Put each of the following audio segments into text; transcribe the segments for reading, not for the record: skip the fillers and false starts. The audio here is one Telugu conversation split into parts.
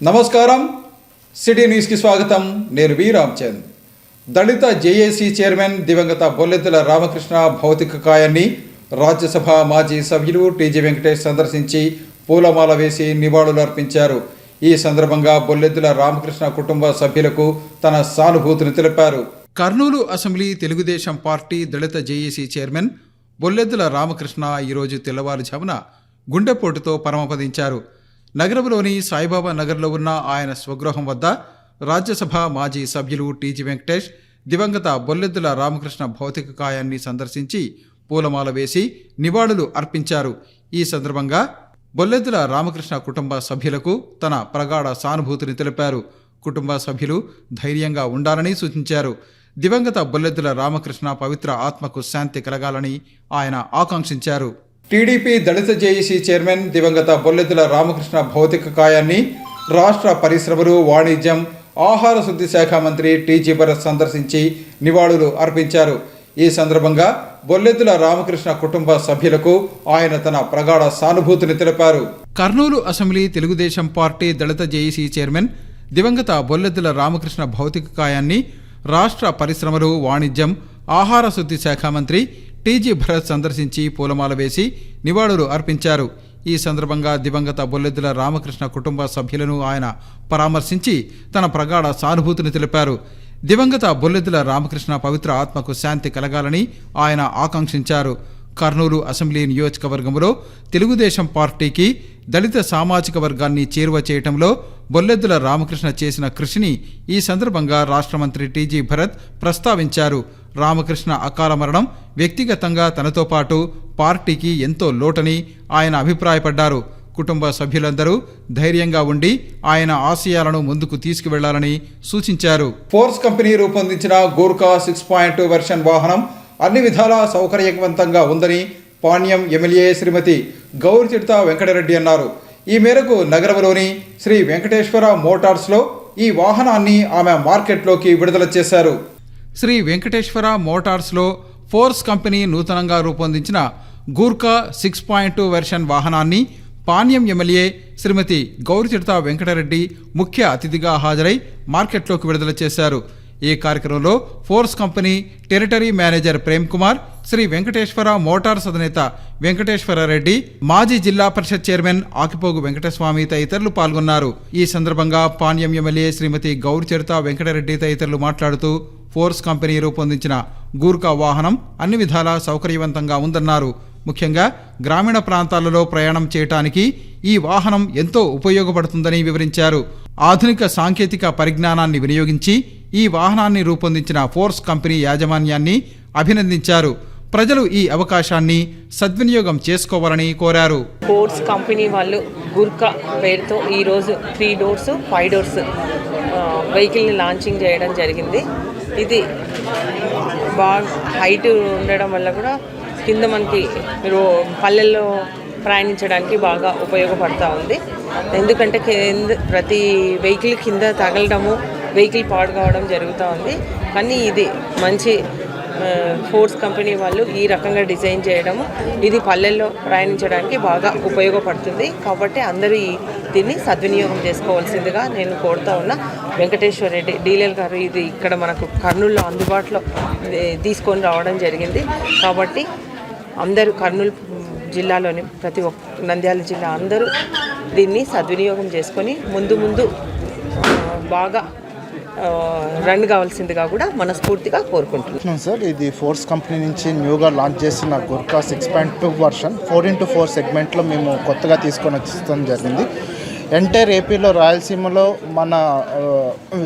నమస్కారం సిటీ న్యూస్ కి స్వాగతం. నేను వి రామచంద్. దళిత జేఏసీ చైర్మన్ దివంగత బొల్లెద్దుల రామకృష్ణ భౌతిక కాయాన్ని రాజ్యసభ మాజీ సభ్యులు టీజీ వెంకటేష్ సందర్శించి పూలమాల వేసి నివాళులు అర్పించారు. ఈ సందర్భంగా బొల్లెద్దుల రామకృష్ణ కుటుంబ సభ్యులకు తన సానుభూతిని తెలిపారు. కర్నూలు అసెంబ్లీ తెలుగుదేశం పార్టీ దళిత జేఏసీ చైర్మన్ బొల్లెద్దుల రామకృష్ణ ఈరోజు తెల్లవారుజామున గుండెపోటుతో పరమపదించారు. నగరంలోని సాయిబాబా నగర్లో ఉన్న ఆయన స్వగృహం వద్ద రాజ్యసభ మాజీ సభ్యులు టీజీ వెంకటేష్ దివంగత బొల్లెద్దుల రామకృష్ణ భౌతిక కాయాన్ని సందర్శించి పూలమాల వేసి నివాళులు అర్పించారు. ఈ సందర్భంగా బొల్లెద్దుల రామకృష్ణ కుటుంబ సభ్యులకు తన ప్రగాఢ సానుభూతిని తెలిపారు. కుటుంబ సభ్యులు ధైర్యంగా ఉండాలని సూచించారు. దివంగత బొల్లెద్దుల రామకృష్ణ పవిత్ర ఆత్మకు శాంతి కలగాలని ఆయన ఆకాంక్షించారు. టీడీపీ దళిత జేఏసీ చైర్మన్ దివంగత బొల్లెద్దుల రామకృష్ణ భౌతిక కాయాన్ని రాష్ట్ర పరిశ్రమలు, వాణిజ్యం, ఆహార శుద్ధి శాఖ మంత్రి టీజీ భరత్ సందర్శించి నివాళులు అర్పించారు. ఈ సందర్భంగా బొల్లెద్దుల రామకృష్ణ కుటుంబ సభ్యులకు ఆయన తన ప్రగాఢ సానుభూతిని తెలిపారు. కర్నూలు అసెంబ్లీ తెలుగుదేశం పార్టీ దళిత జేఏసీ చైర్మన్ దివంగత బొల్లెద్దుల రామకృష్ణ భౌతిక కాయాన్ని రాష్ట్ర పరిశ్రమలు, వాణిజ్యం, ఆహార శుద్ధి శాఖ మంత్రి టీజీ భరత్ సందర్శించి పూలమాల వేసి నివాళులు అర్పించారు. ఈ సందర్భంగా దివంగత బొల్లెద్దుల రామకృష్ణ కుటుంబ సభ్యులను ఆయన పరామర్శించి తన ప్రగాఢ సానుభూతిని తెలిపారు. దివంగత బొల్లెద్దుల రామకృష్ణ పవిత్ర ఆత్మకు శాంతి కలగాలని ఆయన ఆకాంక్షించారు. కర్నూలు అసెంబ్లీ నియోజకవర్గంలో తెలుగుదేశం పార్టీకి దళిత సామాజిక వర్గాన్ని చేరువ చేయటంలో బొల్లెద్దుల రామకృష్ణ చేసిన కృషిని ఈ సందర్భంగా రాష్ట్ర మంత్రి టీజీ భరత్ ప్రస్తావించారు. రామకృష్ణ అకాల మరణం వ్యక్తిగతంగా తనతో పాటు పార్టీకి ఎంతో లోటని ఆయన అభిప్రాయపడ్డారు. కుటుంబ సభ్యులందరూ ధైర్యంగా ఉండి ఆయన ఆశయాలను ముందుకు తీసుకువెళ్లాలని సూచించారు. ఫోర్స్ కంపెనీ రూపొందించిన గూర్ఖా 6.2 వెర్షన్ వాహనం అన్ని విధాలా సౌకర్యవంతంగా ఉందని పాణ్యం ఎమ్మెల్యే శ్రీమతి గౌరిచిడత వెంకటరెడ్డి అన్నారు. ఈ మేరకు నగరంలోని శ్రీ వెంకటేశ్వర మోటార్స్లో ఈ వాహనాన్ని ఆమె మార్కెట్లోకి విడుదల చేశారు. శ్రీ వెంకటేశ్వర మోటార్స్లో ఫోర్స్ కంపెనీ నూతనంగా రూపొందించిన గూర్ఖా 6.2 వెర్షన్ వాహనాన్ని పాణ్యం ఎమ్మెల్యే శ్రీమతి గౌరిచిడత వెంకటరెడ్డి ముఖ్య అతిథిగా హాజరై మార్కెట్లోకి విడుదల చేశారు. ఈ కార్యక్రమంలో Force company territory manager Prem Kumar, Shri Venkateswara Motors అధినేత వెంకటేశ్వర రెడ్డి, మాజీ జిల్లా పరిషత్ చైర్మన్ ఆకిపోగు వెంకటస్వామి తదితరులు పాల్గొన్నారు. ఈ సందర్భంగా పాణ్యం ఎమ్మెల్యే శ్రీమతి గౌరిచిడత వెంకటరెడ్డి తదితరులు మాట్లాడుతూ ఫోర్స్ కంపెనీ రూపొందించిన గూర్ఖా వాహనం అన్ని విధాలా సౌకర్యవంతంగా ఉందన్నారు. ముఖ్యంగా గ్రామీణ ప్రాంతాలలో ప్రయాణం చేయటానికి ఈ వాహనం ఎంతో ఉపయోగపడుతుందని వివరించారు. ఆధునిక సాంకేతిక పరిజ్ఞానాన్ని వినియోగించి ఈ వాహనాన్ని రూపొందించిన ఫోర్స్ కంపెనీ యాజమాన్యాన్ని అభినందించారు. ప్రజలు ఈ అవకాశాన్ని సద్వినియోగం చేసుకోవాలని కోరారు. ఫోర్స్ కంపెనీ వాళ్ళు గూర్ఖా పేరుతో ఈరోజు 3 డోర్స్ 5 డోర్స్ వెహికల్ని లాంచింగ్ చేయడం జరిగింది. ఇది బాగా హైట్ ఉండడం వల్ల కూడా కింద మనకి పల్లెల్లో ప్రయాణించడానికి బాగా ఉపయోగపడుతూ ఉంది. ఎందుకంటే ప్రతి వెహికల్ కింద తగలడము, వెహికల్ పాడు కావడం జరుగుతూ ఉంది. కానీ ఇది మంచి ఫోర్స్ కంపెనీ వాళ్ళు ఈ రకంగా డిజైన్ చేయడము, ఇది పల్లెల్లో ప్రయాణించడానికి బాగా ఉపయోగపడుతుంది. కాబట్టి అందరూ దీన్ని సద్వినియోగం చేసుకోవాల్సిందిగా నేను కోరుతా ఉన్నా. వెంకటేశ్వర రెడ్డి డీలర్ గారు ఇది ఇక్కడ మనకు కర్నూలులో అందుబాటులో తీసుకొని రావడం జరిగింది. కాబట్టి అందరూ కర్నూలు జిల్లాలోని ప్రతి ఒక్క నంద్యాల జిల్లా అందరూ దీన్ని సద్వినియోగం చేసుకొని ముందు బాగా రన్ కావాల్సిందిగా కూడా మనస్ఫూర్తిగా కోరుకుంటున్నాం. సార్, ఇది ఫోర్స్ కంపెనీ నుంచి న్యూగా లాంచ్ చేసిన గూర్ఖా 6.2 వర్షన్ 4x4 సెగ్మెంట్లో మేము కొత్తగా తీసుకొని వచ్చడం జరిగింది. ఎంటైర్ ఏపీలో రాయలసీమలో మన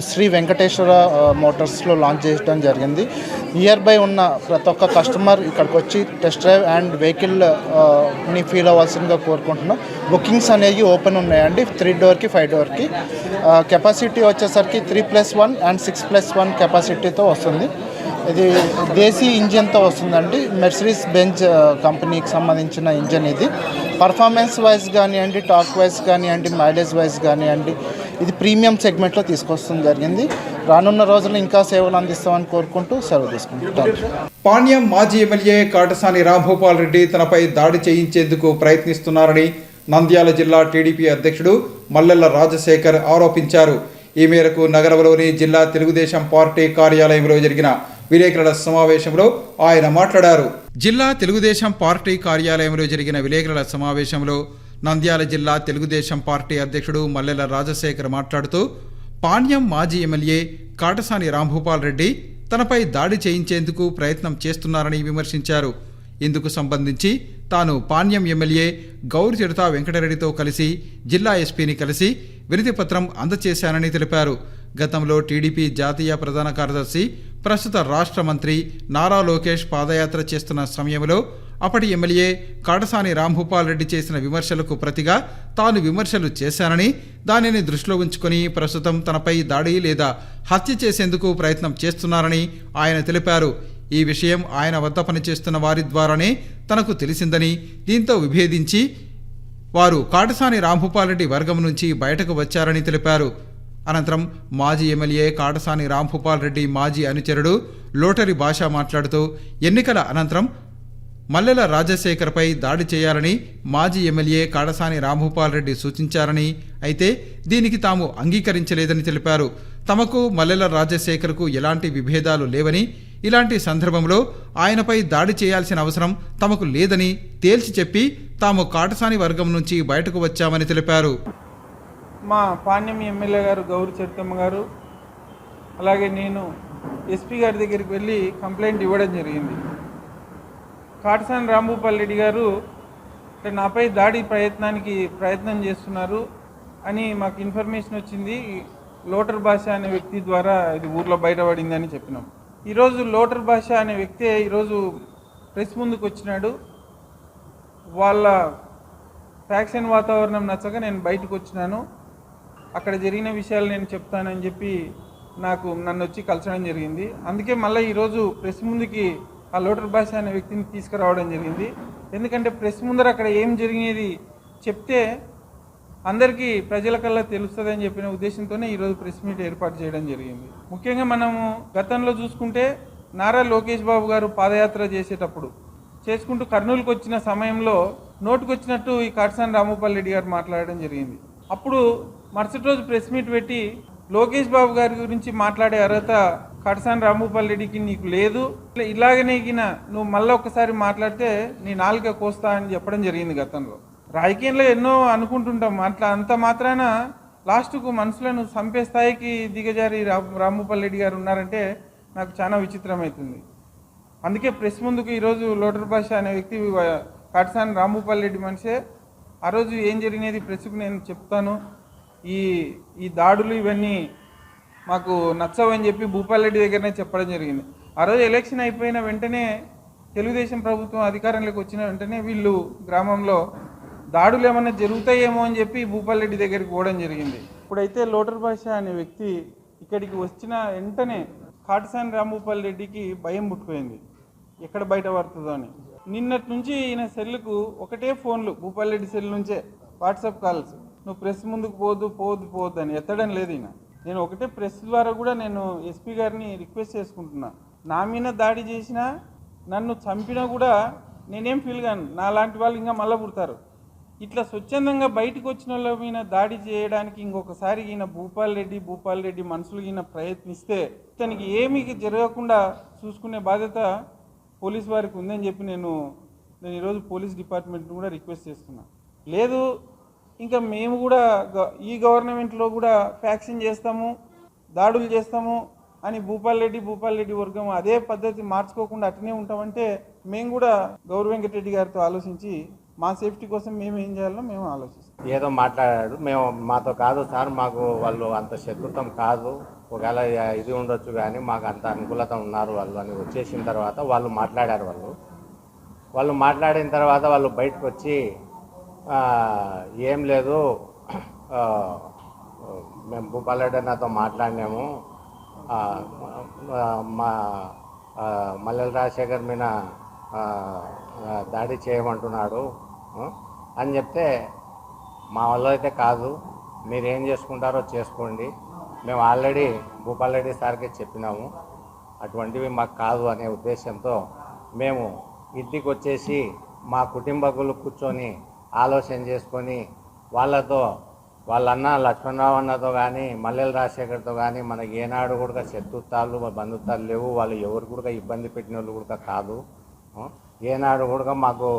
శ్రీ వెంకటేశ్వర మోటార్స్లో లాంచ్ చేయడం జరిగింది. నియర్ బై ఉన్న ప్రతి ఒక్క కస్టమర్ ఇక్కడికి వచ్చి టెస్ట్ డ్రైవ్ అండ్ వెహికల్ని ఫీల్ అవ్వాల్సిందిగా కోరుకుంటున్నాం. బుకింగ్స్ అనేవి ఓపెన్ ఉన్నాయండి. 3 డోర్కి 5 డోర్కి కెపాసిటీ వచ్చేసరికి 3+1 అండ్ 6+1 కెపాసిటీతో వస్తుంది. ఇది దేశీ ఇంజన్తో వస్తుందండి. మెర్సిడీస్ బెంజ్ కంపెనీకి సంబంధించిన ఇంజన్ ఇది. పర్ఫార్మెన్స్ వైజ్ కానివ్వండి, టాక్ వైజ్ కానివ్వండి, మైలేజ్ వైజ్ కానివ్వండి, ఇది ప్రీమియం సెగ్మెంట్లో తీసుకొస్తుంది జరిగింది. రానున్న రోజుల్లో ఇంకా సేవలు అందిస్తామని కోరుకుంటూ సెలవు తీసుకుంటాను. పాణ్యం మాజీ ఎమ్మెల్యే కాటసాని రాంభూపాల్ రెడ్డి తనపై దాడి చేయించేందుకు ప్రయత్నిస్తున్నారని నంద్యాల జిల్లా టీడీపీ అధ్యక్షుడు మల్లెల రాజశేఖర్ ఆరోపించారు. ఈ మేరకు నగరంలోని జిల్లా తెలుగుదేశం పార్టీ కార్యాలయంలో జరిగిన విలేకరుల సమావేశంలో ఆయన మాట్లాడారు. జిల్లా తెలుగుదేశం పార్టీ కార్యాలయంలో జరిగిన విలేకరుల సమావేశంలో నంద్యాల జిల్లా తెలుగుదేశం పార్టీ అధ్యక్షుడు మల్లెల రాజశేఖర్ మాట్లాడుతూ పాణ్యం మాజీ ఎమ్మెల్యే కాటసాని రాంభూపాల్ రెడ్డి తనపై దాడి చేయించేందుకు ప్రయత్నం చేస్తున్నారని విమర్శించారు. ఇందుకు సంబంధించి తాను పాణ్యం ఎమ్మెల్యే గౌరి చిడతా వెంకటరెడ్డితో కలిసి జిల్లా ఎస్పీని కలిసి వినతిపత్రం అందజేశానని తెలిపారు. గతంలో టీడీపీ జాతీయ ప్రధాన కార్యదర్శి ప్రస్తుత రాష్ట్ర మంత్రి నారా లోకేష్ పాదయాత్ర చేస్తున్న సమయంలో అప్పటి ఎమ్మెల్యే కాటసాని రాంభూపాల్ రెడ్డి చేసిన విమర్శలకు ప్రతిగా తాను విమర్శలు చేశానని, దానిని దృష్టిలో ఉంచుకొని ప్రస్తుతం తనపై దాడి లేదా హత్య చేసేందుకు ప్రయత్నం చేస్తున్నారని ఆయన తెలిపారు. ఈ విషయం ఆయన వద్ద పనిచేస్తున్న వారి ద్వారానే తనకు తెలిసిందని, దీంతో విభేదించి వారు కాటసాని రాంభూపాల్ రెడ్డి వర్గం నుంచి బయటకు వచ్చారని తెలిపారు. అనంతరం మాజీ ఎమ్మెల్యే కాటసాని రాంభూపాల్ రెడ్డి మాజీ అనుచరుడు లోటరి భాష మాట్లాడుతూ ఎన్నికల అనంతరం మల్లెల రాజశేఖర్పై దాడి చేయాలని మాజీ ఎమ్మెల్యే కాటసాని రాంభూపాల్ రెడ్డి సూచించారని, అయితే దీనికి తాము అంగీకరించలేదని తెలిపారు. తమకు మల్లెల రాజశేఖర్కు ఎలాంటి విభేదాలు లేవని, ఇలాంటి సందర్భంలో ఆయనపై దాడి చేయాల్సిన అవసరం తమకు లేదని తేల్చి చెప్పి తాము కాటసాని వర్గం నుంచి బయటకు వచ్చామని తెలిపారు. మా పాణ్యం ఎమ్మెల్యే గారు గౌరి చరితమ్మ గారు అలాగే నేను ఎస్పీ గారి దగ్గరికి వెళ్ళి కంప్లైంట్ ఇవ్వడం జరిగింది. కాటసాని రాంభూపాల్ రెడ్డి గారు నాపై దాడి ప్రయత్నం చేస్తున్నారు అని మాకు ఇన్ఫర్మేషన్ వచ్చింది. లోటర్ భాష అనే వ్యక్తి ద్వారా ఇది ఊర్లో బయటపడిందని చెప్పినాం. ఈరోజు లోటర్ భాష అనే వ్యక్తి ఈరోజు ప్రెస్ ముందుకు వచ్చినాడు. వాళ్ళ ఫ్యాక్షన్ వాతావరణం నచ్చక నేను బయటకు వచ్చినాను, అక్కడ జరిగిన విషయాలు నేను చెప్తానని చెప్పి నన్ను వచ్చి కలచడం జరిగింది. అందుకే మళ్ళీ ఈరోజు ప్రెస్ ముందుకి ఆ లోటర్ భాష అనే వ్యక్తిని తీసుకురావడం జరిగింది. ఎందుకంటే ప్రెస్ ముందర అక్కడ ఏం జరిగేది చెప్తే అందరికీ ప్రజలకల్లా తెలుస్తుందని చెప్పిన ఉద్దేశంతోనే ఈరోజు ప్రెస్ మీట్ ఏర్పాటు చేయడం జరిగింది. ముఖ్యంగా మనము గతంలో చూసుకుంటే నారా లోకేష్ బాబు గారు పాదయాత్ర చేసుకుంటూ కర్నూలుకు వచ్చిన సమయంలో నోటుకొచ్చినట్టు ఈ కాటసాని రాంభూపాల్ రెడ్డి గారు మాట్లాడడం జరిగింది. అప్పుడు మరుసటి రోజు ప్రెస్ మీట్ పెట్టి లోకేష్ బాబు గారి గురించి మాట్లాడే అర్హత కాటసాని రాంభూపాల్ రెడ్డికి నీకు లేదు, ఇలాగనే నువ్వు మళ్ళీ ఒక్కసారి మాట్లాడితే నీ నాలుక కోస్తా అని చెప్పడం జరిగింది. గతంలో రాజకీయంలో ఎన్నో అనుకుంటుంటాం, అట్లా అంత మాత్రాన లాస్ట్కు మనుషులను చంపే స్థాయికి దిగజారి రాంభూపాల్ రెడ్డి గారు ఉన్నారంటే నాకు చాలా విచిత్రమవుతుంది. అందుకే ప్రెస్ ముందుకు ఈరోజు లోటర్ భాష అనే వ్యక్తి కాటసాని రాంభూపాల్ రెడ్డి మనిషే. ఆ రోజు ఏం జరిగినది ప్రెస్కు నేను చెప్తాను, ఈ దాడులు ఇవన్నీ మాకు నచ్చవని చెప్పి భూపాల్ రెడ్డి దగ్గరనే చెప్పడం జరిగింది. ఆ రోజు ఎలక్షన్ అయిపోయిన వెంటనే తెలుగుదేశం ప్రభుత్వం అధికారంలోకి వచ్చిన వెంటనే వీళ్ళు గ్రామంలో దాడులు ఏమన్నా జరుగుతాయేమో అని చెప్పి భూపాల్ రెడ్డి దగ్గరికి పోవడం జరిగింది. ఇప్పుడైతే లోటర్ భాష అనే వ్యక్తి ఇక్కడికి వచ్చిన వెంటనే కాటసాని రాంభూపాల్ రెడ్డికి భయం పుట్టుకుపోయింది, ఎక్కడ బయట పడుతుందో అని. నిన్నటి నుంచి ఈయన సెల్లుకు ఒకటే ఫోన్లు, భూపాల్ రెడ్డి సెల్ నుంచే వాట్సాప్ కాల్స్, నువ్వు ప్రెస్ ముందుకు పోవద్దు అని ఎత్తడం లేదు ఈయన. నేను ఒకటే ప్రెస్ ద్వారా కూడా నేను ఎస్పీ గారిని రిక్వెస్ట్ చేసుకుంటున్నా, నా మీద దాడి చేసినా నన్ను చంపినా కూడా నేనేం ఫీల్ కాను, నా లాంటి వాళ్ళు ఇంకా మళ్ళీ పుడతారు. ఇట్లా స్వచ్ఛందంగా బయటకు వచ్చిన వాళ్ళ మీద దాడి చేయడానికి ఇంకొకసారి ఈయన భూపాల్ రెడ్డి మనుషులు ఈయన ప్రయత్నిస్తే తనకి ఏమీ జరగకుండా చూసుకునే బాధ్యత పోలీస్ వారికి ఉందని చెప్పి నేను ఈరోజు పోలీస్ డిపార్ట్మెంట్ని కూడా రిక్వెస్ట్ చేస్తున్నా. లేదు ఇంకా మేము కూడా ఈ గవర్నమెంట్లో కూడా ఫ్యాక్షన్ చేస్తాము, దాడులు చేస్తాము అని భూపాల్ రెడ్డి వర్గం అదే పద్ధతి మార్చుకోకుండా అట్నే ఉంటామంటే మేము కూడా గౌరీ వెంకటరెడ్డి గారితో ఆలోచించి మా సేఫ్టీ కోసం మేము ఏం చేయాలో మేము ఆలోచిస్తాం. ఏదో మాట్లాడాడు, మేము మాతో కాదు సార్, మాకు వాళ్ళు అంత శత్రుత్వం కాదు, ఒకవేళ ఇది ఉండొచ్చు కానీ మాకు అంత అనుకూలత ఉన్నారు వాళ్ళు అని వచ్చేసిన తర్వాత వాళ్ళు మాట్లాడారు. వాళ్ళు మాట్లాడిన తర్వాత వాళ్ళు బయటకు వచ్చి ఏం లేదు మేము భూపాల్ రెడ్డి నాతో మాట్లాడినాము, మా మల్లెల రాజశేఖర్ మీద దాడి చేయమంటున్నాడు అని చెప్తే మా వాళ్ళు అయితే కాదు, మీరు ఏం చేసుకుంటారో చేసుకోండి, మేము ఆల్రెడీ భూపాల్ రెడ్డి సార్కి చెప్పినాము, అటువంటివి మాకు కాదు అనే ఉద్దేశంతో మేము ఇంటికి వచ్చేసి మా కుటుంబకులు కూర్చొని ఆలోచన చేసుకొని వాళ్ళ అన్న లక్ష్మణరావు అన్నతో కానీ మల్లెల రాజశేఖర్తో కానీ మనకి ఏనాడు కూడా శత్రుత్వాలు బంధుత్వాలు లేవు. వాళ్ళు ఎవరు కూడా ఇబ్బంది పెట్టిన వాళ్ళు కూడా కాదు. ఏనాడు కూడా మాకు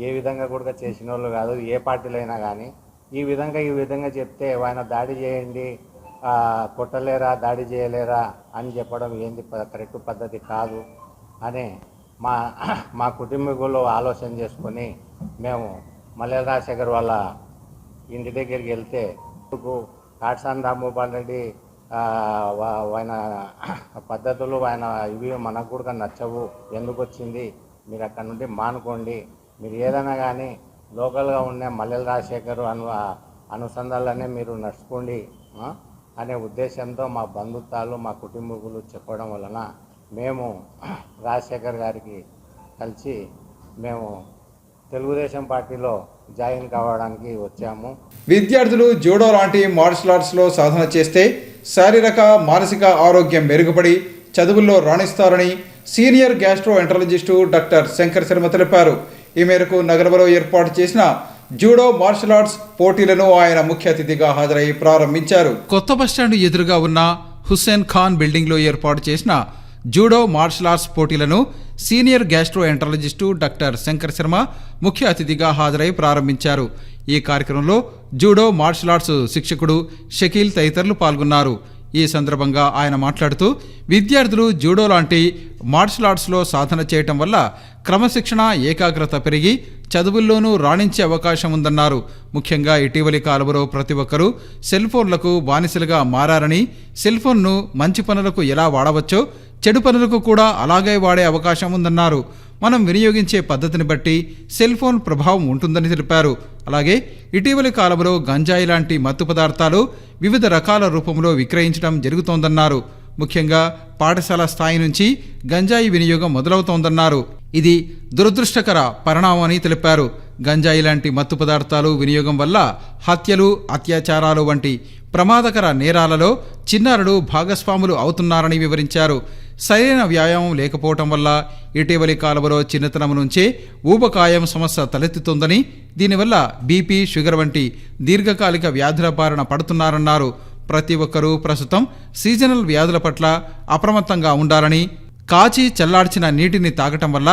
ఏ విధంగా కూడా చేసిన వాళ్ళు కాదు. ఏ పార్టీలో అయినా కానీ ఈ విధంగా చెప్తే ఆయన దాడి చేయండి, కొట్టలేరా, దాడి చేయలేరా అని చెప్పడం ఏంది కరెక్ట్ పద్ధతి కాదు అని మా కుటుంబీకులు ఆలోచన చేసుకొని మేము మల్లెల రాజశేఖర్ వాళ్ళ ఇంటి దగ్గరికి వెళ్తే కాటసాని రాంభూపాల్ రెడ్డి ఆయన పద్ధతులు ఆయన ఇవి మనకు కూడా నచ్చవు, ఎందుకు వచ్చింది, మీరు అక్కడ నుండి మానుకోండి, మీరు ఏదైనా కానీ లోకల్గా ఉన్న మల్లెల రాజశేఖర్ అనుసంధానాలనే మీరు నడుచుకోండి అనే ఉద్దేశంతో మా బంధుత్వాలు మా కుటుంబీకులు చెప్పడం వలన మేము రాజశేఖర్ గారికి కలిసి మేము తెలుగుదేశం పార్టీలో జాయిన్ కావడానికి వచ్చాము. విద్యార్థులు జూడో లాంటి మార్షల్ ఆర్ట్స్లో సాధన చేస్తే శారీరక మానసిక ఆరోగ్యం మెరుగుపడి చదువుల్లో రాణిస్తారని senior gastroenterologist doctor Shankar Sharma తెలిపారు. ఈ మేరకు నగరంలో ఏర్పాటు చేసిన జూడో మార్షల్ ఆర్ట్స్ పోటీలను ఆయన ముఖ్య అతిథిగా హాజరై ప్రారంభించారు. కొత్త బస్టాండ్ ఎదురుగా ఉన్న హుస్సేన్ ఖాన్ బిల్డింగ్లో ఏర్పాటు చేసిన జూడో మార్షల్ ఆర్ట్స్ పోటీలను senior gastroenterologist doctor Shankar Sharma ముఖ్య అతిథిగా హాజరై ప్రారంభించారు. ఈ కార్యక్రమంలో జూడో మార్షల్ ఆర్ట్స్ శిక్షకుడు షకీల్ తదితరులు పాల్గొన్నారు. ఈ సందర్భంగా ఆయన మాట్లాడుతూ విద్యార్థులు జూడో లాంటి మార్షల్ ఆర్ట్స్లో సాధన చేయటం వల్ల క్రమశిక్షణ, ఏకాగ్రత పెరిగి చదువుల్లోనూ రాణించే అవకాశం ఉందన్నారు. ముఖ్యంగా ఇటీవలి కాలంలో ప్రతి ఒక్కరూ సెల్ ఫోన్లకు బానిసలుగా మారారని, సెల్ ఫోన్ను మంచి పనులకు ఎలా వాడవచ్చో చెడు పనులకు కూడా అలాగే వాడే అవకాశం ఉందన్నారు. మనం వినియోగించే పద్ధతిని బట్టి సెల్ ఫోన్ ప్రభావం ఉంటుందని తెలిపారు. అలాగే ఇటీవలి కాలంలో గంజాయి లాంటి మత్తు పదార్థాలు వివిధ రకాల రూపంలో విక్రయించడం జరుగుతోందన్నారు. ముఖ్యంగా పాఠశాల స్థాయి నుంచి గంజాయి వినియోగం మొదలవుతోందన్నారు. ఇది దురదృష్టకర పరిణామమని తెలిపారు. గంజాయి లాంటి మత్తు పదార్థాలు వినియోగం వల్ల హత్యలు, అత్యాచారాలు వంటి ప్రమాదకర నేరాలలో చిన్నారులు భాగస్వాములు అవుతున్నారని వివరించారు. సరైన వ్యాయామం లేకపోవటం వల్ల ఇటీవలి కాలంలో చిన్నతనం నుంచే ఊబకాయం సమస్య తలెత్తుతుందని, దీనివల్ల బీపీ, షుగర్ వంటి దీర్ఘకాలిక వ్యాధుల బారిన పడుతున్నారన్నారు. ప్రతి ఒక్కరూ ప్రస్తుతం సీజనల్ వ్యాధుల పట్ల అప్రమత్తంగా ఉండాలని, కాచి చల్లార్చిన నీటిని తాగటం వల్ల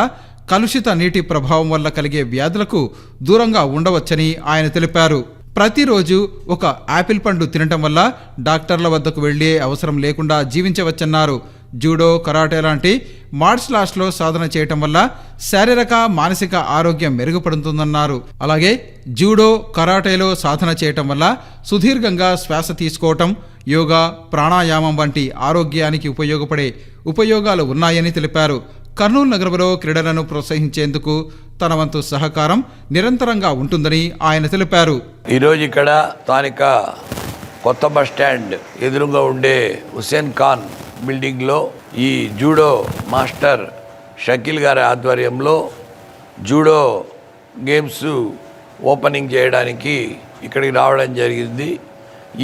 కలుషిత నీటి ప్రభావం వల్ల కలిగే వ్యాధులకు దూరంగా ఉండవచ్చని ఆయన తెలిపారు. ప్రతిరోజు ఒక యాపిల్ పండు తినటం వల్ల డాక్టర్ల వద్దకు వెళ్లే అవసరం లేకుండా జీవించవచ్చన్నారు. జూడో, కరాటే లాంటి మార్షల్ ఆర్ట్స్లో సాధన చేయటం వల్ల శారీరక, మానసిక ఆరోగ్యం మెరుగుపడుతుందన్నారు. అలాగే జూడో, కరాటేలో సాధన చేయటం వల్ల సుదీర్ఘంగా శ్వాస తీసుకోవటం, యోగా, ప్రాణాయామం వంటి ఆరోగ్యానికి ఉపయోగపడే ఉపయోగాలు ఉన్నాయని తెలిపారు. కర్నూలు నగరంలో క్రీడలను ప్రోత్సహించేందుకు తన వంతు సహకారం నిరంతరంగా ఉంటుందని ఆయన తెలిపారు. ఈరోజు ఇక్కడ స్థానిక కొత్త బస్టాండ్ ఎదురుగా ఉండే హుస్సేన్ ఖాన్ బిల్డింగ్లో ఈ జూడో మాస్టర్ షకీల్ గారి ఆధ్వర్యంలో జూడో గేమ్స్ ఓపెనింగ్ చేయడానికి ఇక్కడికి రావడం జరిగింది.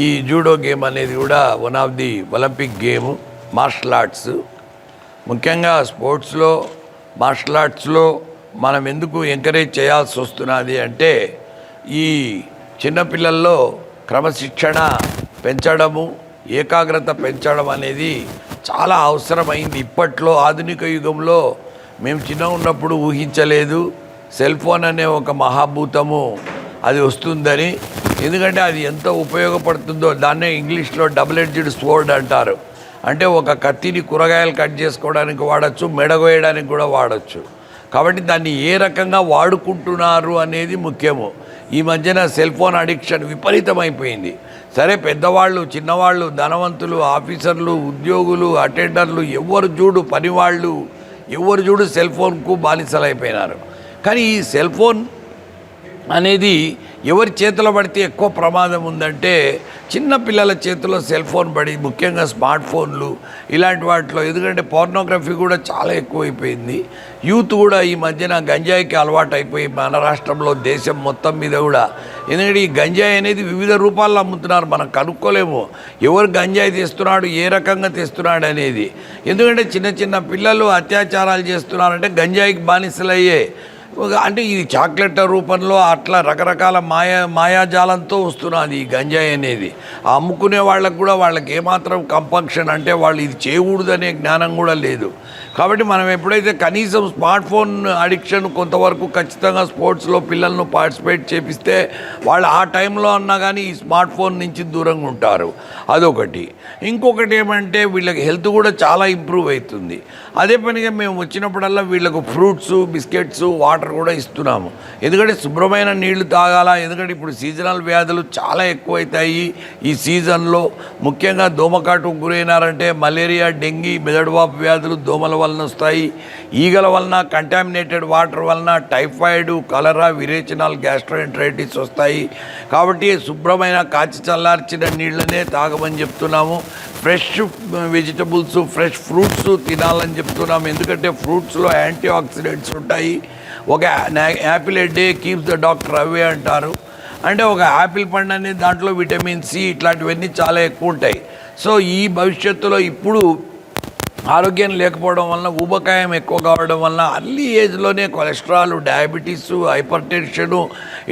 ఈ జూడో గేమ్ అనేది కూడా one of the Olympic game, martial arts. ముఖ్యంగా స్పోర్ట్స్లో, మార్షల్ ఆర్ట్స్లో మనం ఎందుకు ఎంకరేజ్ చేయాల్సి వస్తున్నది అంటే ఈ చిన్నపిల్లల్లో క్రమశిక్షణ పెంచడము, ఏకాగ్రత పెంచడం అనేది చాలా అవసరమైంది. ఇప్పట్లో ఆధునిక యుగంలో మేము చిన్న ఉన్నప్పుడు ఊహించలేదు సెల్ ఫోన్ అనే ఒక మహాభూతము అది వస్తుందని. ఎందుకంటే అది ఎంత ఉపయోగపడుతుందో, దాన్నే ఇంగ్లీష్లో డబుల్ ఎడ్జ్డ్ స్వోర్డ్ అంటారు. అంటే ఒక కత్తిని కూరగాయలు కట్ చేసుకోవడానికి వాడచ్చు, మెడగోయడానికి కూడా వాడచ్చు. కాబట్టి దాన్ని ఏ రకంగా వాడుకుంటున్నారు అనేది ముఖ్యము. ఈ మధ్యన సెల్ ఫోన్ అడిక్షన్ విపరీతమైపోయింది. సరే, పెద్దవాళ్ళు, చిన్నవాళ్ళు, ధనవంతులు, ఆఫీసర్లు, ఉద్యోగులు, అటెండర్లు, ఎవరు చూడు, పనివాళ్ళు, ఎవరు చూడు సెల్ ఫోన్కు బానిసలైపోయినారు. కానీ ఈ సెల్ ఫోన్ అనేది ఎవరి చేతిలో పడితే ఎక్కువ ప్రమాదం ఉందంటే చిన్న పిల్లల చేతిలో సెల్ ఫోన్ పడి, ముఖ్యంగా స్మార్ట్ ఫోన్లు ఇలాంటి వాటిలో. ఎందుకంటే పోర్నోగ్రఫీ కూడా చాలా ఎక్కువైపోయింది. యూత్ కూడా ఈ మధ్యన గంజాయికి అలవాటు అయిపోయి మన రాష్ట్రంలో, దేశం మొత్తం మీద కూడా. ఎందుకంటే ఈ గంజాయి అనేది వివిధ రూపాల్లో అమ్ముతున్నారు, మనం కనుక్కోలేము ఎవరు గంజాయి తెస్తున్నాడు, ఏ రకంగా తెస్తున్నాడు అనేది. ఎందుకంటే చిన్న చిన్న పిల్లలు అత్యాచారాలు చేస్తున్నారంటే గంజాయికి బానిసలయ్యే అంటే ఇది చాక్లెట్ రూపంలో అట్లా రకరకాల మాయాజాలంతో వస్తున్నది ఈ గంజాయి అనేది. అమ్ముకునే వాళ్ళకు కూడా వాళ్ళకి ఏమాత్రం కంపల్షన్ అంటే వాళ్ళు ఇది చేయకూడదనే జ్ఞానం కూడా లేదు. కాబట్టి మనం ఎప్పుడైతే కనీసం స్మార్ట్ ఫోన్ అడిక్షన్ కొంతవరకు ఖచ్చితంగా స్పోర్ట్స్లో పిల్లలను పార్టిసిపేట్ చేపిస్తే వాళ్ళు ఆ టైంలో అన్నా కానీ ఈ స్మార్ట్ ఫోన్ నుంచి దూరంగా ఉంటారు. అదొకటి. ఇంకొకటి ఏమంటే వీళ్ళకి హెల్త్ కూడా చాలా ఇంప్రూవ్ అవుతుంది. అదే పనిగా మేము వచ్చినప్పుడల్లా వీళ్ళకు ఫ్రూట్స్, బిస్కెట్స్, వాటర్ కూడా ఇస్తున్నాము. ఎందుకంటే శుభ్రమైన నీళ్లు తాగాల. ఎందుకంటే ఇప్పుడు సీజనల్ వ్యాధులు చాలా ఎక్కువైతాయి ఈ సీజన్లో. ముఖ్యంగా దోమకాటుకు గురైనారంటే మలేరియా, డెంగీ, మెదడువాపు వ్యాధులు దోమల వలన వస్తాయి. ఈగల వలన, కంటామినేటెడ్ వాటర్ వలన టైఫాయిడ్, కలరా, విరేచనాల్, గ్యాస్ట్రోఎంటరైటిస్ వస్తాయి. కాబట్టి శుభ్రమైన కాచి చల్లార్చిన నీళ్ళనే తాగమని చెప్తున్నాము. ఫ్రెష్ వెజిటబుల్స్, ఫ్రెష్ ఫ్రూట్స్ తినాలని చెప్తున్నాము. ఎందుకంటే ఫ్రూట్స్లో యాంటీ ఆక్సిడెంట్స్ ఉంటాయి. ఒక Apple a day keeps the doctor away అంటారు. అంటే ఒక యాపిల్ పండు అనేది దాంట్లో విటమిన్ సి ఇట్లాంటివన్నీ చాలా ఎక్కువ ఉంటాయి. సో ఈ భవిష్యత్తులో ఇప్పుడు ఆరోగ్యం లేకపోవడం వలన, ఊబకాయం ఎక్కువ కావడం వలన అర్లీ ఏజ్లోనే కొలెస్ట్రాల్, డయాబెటీస్, హైపర్ టెన్షను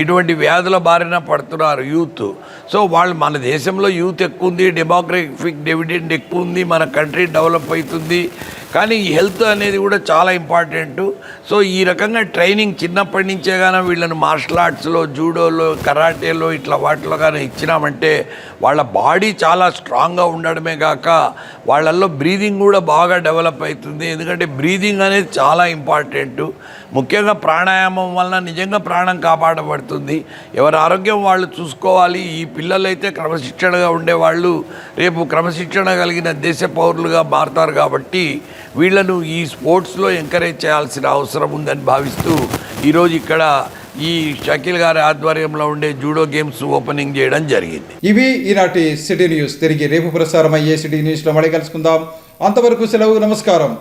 ఇటువంటి వ్యాధుల బారిన పడుతున్నారు యూత్. సో వాళ్ళు మన దేశంలో యూత్ ఎక్కువ ఉంది, డెమోగ్రఫిక్ డివిడెండ్ ఎక్కువ ఉంది, మన కంట్రీ డెవలప్ అవుతుంది. కానీ ఈ హెల్త్ అనేది కూడా చాలా ఇంపార్టెంట్. సో ఈ రకంగా ట్రైనింగ్ చిన్నప్పటి నుంచే కానీ వీళ్ళని మార్షల్ ఆర్ట్స్లో, జూడోలో, కరాటేలో ఇట్లా వాటిలో కానీ ఇచ్చినామంటే వాళ్ళ బాడీ చాలా స్ట్రాంగ్గా ఉండడమే కాక వాళ్ళల్లో బ్రీదింగ్ కూడా బాగా డెవలప్ అవుతుంది. ఎందుకంటే బ్రీదింగ్ అనేది చాలా ఇంపార్టెంట్. ముఖ్యంగా ప్రాణాయామం వలన నిజంగా ప్రాణం కాపాడబడుతుంది. ఎవరి ఆరోగ్యం వాళ్ళు చూసుకోవాలి. ఈ పిల్లలైతే క్రమశిక్షణగా ఉండేవాళ్ళు రేపు క్రమశిక్షణ కలిగిన దేశ పౌరులుగా మారుతారు. కాబట్టి వీళ్ళను ఈ స్పోర్ట్స్లో ఎంకరేజ్ చేయాల్సిన అవసరం ఉందని భావిస్తూ ఈరోజు ఇక్కడ ఈ షకీల్ గారి ఆధ్వర్యంలో ఉండే జూడో గేమ్స్ ఓపెనింగ్ చేయడం జరిగింది. ఇవి ఈనాటి సిటీ న్యూస్. తిరిగి రేపు ప్రసారం అయ్యే సిటీ న్యూస్లో మళ్ళీ కలుసుకుందాం. అంతవరకు సెలవు. నమస్కారం.